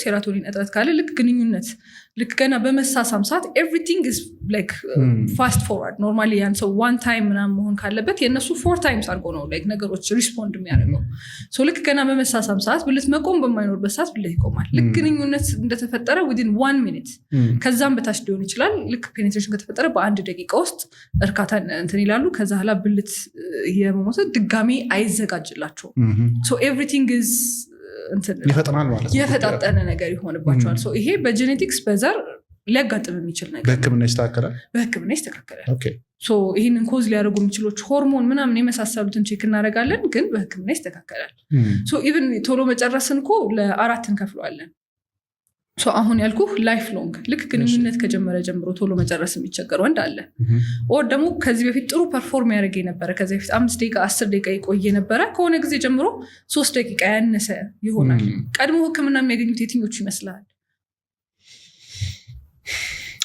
ሴራቶኒን እጥረት ካለ ልክ ግንኙነት ልክ ገና በመሳሳም ሰዓት ኤቭሪቲንግ ኢዝ ላይክ ፋስት ፎርዋርድ ኖርማሊ ያን ሰው ዋን ታይም ምናምን መሆን ካለበት የነሱ 4 ታይምስ አድርጎ ነው ላይክ ነገሮች ሪስፖንድ የሚያደርገው ሶ ልክ ገና በመሳሳም ሰዓት ብልት መቆም በማይኖርበት ሰዓት ብልት ይቆማል ልክ ግንኙነት እንደተፈጠረ within 1 minute ከዛም በታች ሊሆን ይችላል ልክ ፔኔትሬሽን ከተፈጠረ በ1 ደቂቃ ውስጥ እርካታ እንትን ይላሉ ከዛ ኋላ ብልት የመሞት ድጋሚ አይዘጋጅላቸው ሶ ኤቭሪቲንግ ኢዝ ይፈጠናል ማለት ነው የፈጣጠነ ነገር ይሆንባቸዋል ሶ ይሄ በጄኔቲክስ በዘር ሊያጋጥም የሚችል ነገር በህክምና ይስተካከላል ኦኬ ሶ ይሄንን ኮዝ ሊያደርጉ የሚችሎች ሆርሞን ምናምን የመሳሰሉትን ቼክ እናደርጋለን ግን በህክምና ይስተካከላል ሶ ኢቭን ቶሎ መጨረስን እኮ ለ4 እንከፍለዋለን ሶ አሁን ያልኩ ላይፍ ሎንግ ልክ ግንኙነት ከጀመረ ጀምሮ ቶሎ መጨረስ የሚቸገር ወንድ አለ ኦር ደግሞ ከዚህ በፊት ጥሩ ፐርፎርም ያደርግ የነበረ ከዚህ በፊት 5 ደቂቃ 10 ደቂቃ ይቆይ የነበረ ከሆነ ጊዜ ጀምሮ 3 ደቂቃ ያነሰ ይሆናል ቀድሞ ህክምና የሚያገኙት የትኞቹ ይመስላል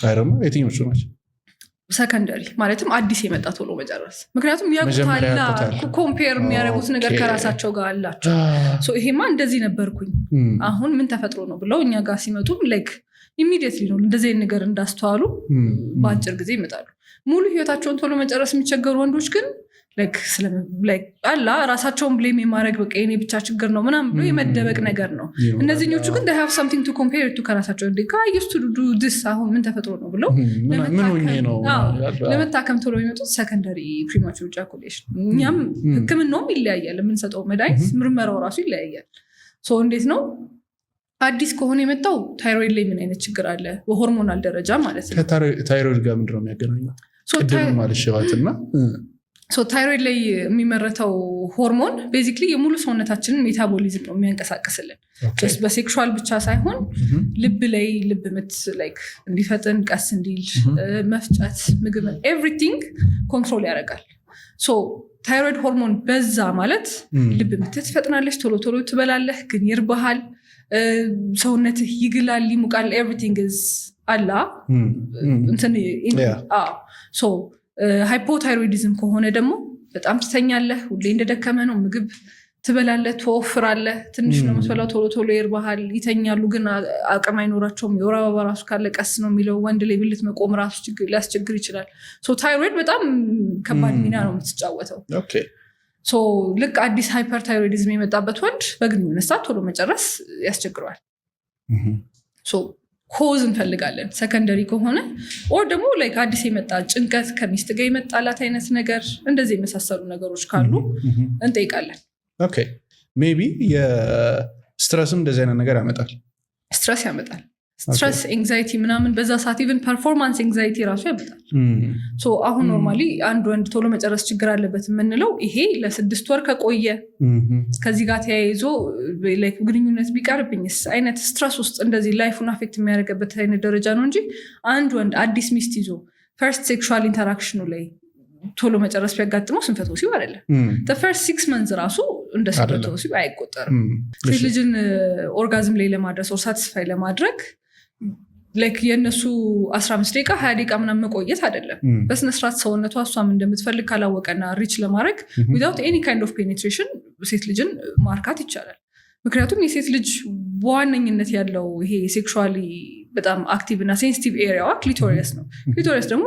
አይደለም የትኞቹ ናቸው ሰከንደሪ ማለትም አዲስ የመጣ ቶሎ መጨረስ ምክንያቱም ያቁታላ ኮምፔር የሚያደርጉት ነገር ከራሳቸው ጋር አላቸው ሶ ይሄማ እንደዚህ ነበርኩኝ አሁን ምን ተፈጥሮ ነው ብለው እኛ ጋር ሲመጡ ላይክ ኢሚዲየትሊ ነው እንደዚህ ነገር እንዳስተዋሉ በአጭር ጊዜ ይመጣሉ ሙሉ ህይወታቸውን ቶሎ መጨረስ የሚቸገሩ ወንዶች ግን ላይክ አላ ራሳቸውን ብሌም የማድረግ በቃ የኔ ብቻ ችግር ነው ምናምን ብሎ የመደበቅ ነገር ነው እነዚህኞቹ ግን they have something to compare to ከራሳቸው እንደ I used to do this አሁን ምን ተፈጥሮ ነው ብለው ለመታከም ቶሎ የሚመጡት ሰከንደሪ ፕሪማቹር ኢጃኩሌሽን እኛም ህክምናውም ይለያያል የምንሰጠው መድኃኒት ምርመራው ራሱ ይለያያል ሶ እንዴት ነው አዲስ ከሆነ የመጣው ታይሮይድ ላይ ምን አይነት ችግር አለ በሆርሞናል ደረጃ ማለት ነው ታይሮይድ ጋር ምንድነው የሚያገናኘው ቅድም ማለት ሸዋትና ሶ ታይሮይድ ላይ የሚመረተው ሆርሞን ቤዚክሊ የሙሉ ሰውነታችንን ሜታቦሊዝም ነው የሚያንቀሳቅስልን ጀስት በሴክሹዋል ብቻ ሳይሆን ልብ ላይ ልብ ምት ላይክ እንዲፈጥን ቀስ እንዲል መፍጨት ምግብ ኤቭሪቲንግ ኮንትሮል ያደርጋል ሶ ታይሮይድ ሆርሞን በዛ ማለት ልብ ምት ትፈጥናለች ቶሎ ቶሎ ትበላለህ ግን ይርባሃል ሰውነትህ ይግላል ይሙቃል ኤቭሪቲንግ ኢዝ አላ እንትን ሶ ሃይፖታይሮይዲዝም ከሆነ ደግሞ በጣም ትተኛለህ ሁሌ እንደደከመ ነው ምግብ ትበላለህ ትወፍራለህ ትንሽ ነው የምትበላው ቶሎ ቶሎ ይርባሃል ይተኛሉ ግን አቅም አይኖራቸውም የወር አበባ ራሱ ካለ ቀስ ነው የሚለው ወንድ ላይ ብልት መቆም ራሱ ሊያስቸግር ይችላል ሶ ታይሮይድ በጣም ከባድ ሚና ነው የምትጫወተው ኦኬ ሶ ልክ አዲስ ሃይፐርታይሮይዲዝም የመጣበት ወንድ በግንኙነት ሰዓት ቶሎ መጨረስ ያስቸግረዋል ሶ ኮዝ እንፈልጋለን ሰከንደሪ ከሆነ ኦር ደግሞ ላይክ አዲስ የመጣ ጭንቀት ከሚስት ጋር የመጣላት አይነት ነገር እንደዚህ የመሳሰሉ ነገሮች ካሉ እንጠይቃለን ኦኬ ሜቢ የስትረስም እንደዚህ አይነት ነገር ያመጣል ስትረስ ያመጣል ስትረስ ኤንግዛይቲ ምናምን በዛ ሰዓት ኢቭን ፐርፎርማንስ ኤንግዛይቲ ራሱ ያመጣል ሶ አሁን ኖርማሊ አንድ ወንድ ቶሎ መጨረስ ችግር አለበት የምንለው ይሄ ለ6 ወር ከቆየ ከዚህ ጋር ተያይዞ ላይክ ግንኙነት ቢቀርብኝስ አይነት ስትረስ ውስጥ እንደዚህ ላይፉን አፌክት የሚያደርግበት አይነት ደረጃ ነው እንጂ አንድ ወንድ አዲስ ሚስት ይዞ ፈርስት ሴክሹዋል ኢንተራክሽኑ ላይ ቶሎ መጨረስ ቢያጋጥመው ስንፈት ወሲብ አይደለም the first 6 months ራሱ እንደ ስንፈት ወሲብ አይቆጠርም ልጅን ኦርጋዝም ላይ ለማድረስ ኦር ሳቲስፋይ ለማድረግ ላይክ የነሱ 15 ደቂቃ 20 ደቂቃ ምናምን መቆየት አይደለም በስነ ስርዓት ሰውነቷ እሷም እንደምትፈልግ ካላወቀና ሪች ለማድረግ without any kind of penetration ሴት ልጅን ማርካት ይቻላል ምክንያቱም የሴት ልጅ በዋነኝነት ያለው ይሄ ሴክሹዋሊ በጣም አክቲቭ እና ሴንሲቲቭ ኤሪያዋ ክሊቶሪየስ ነው ክሊቶሪየስ ደግሞ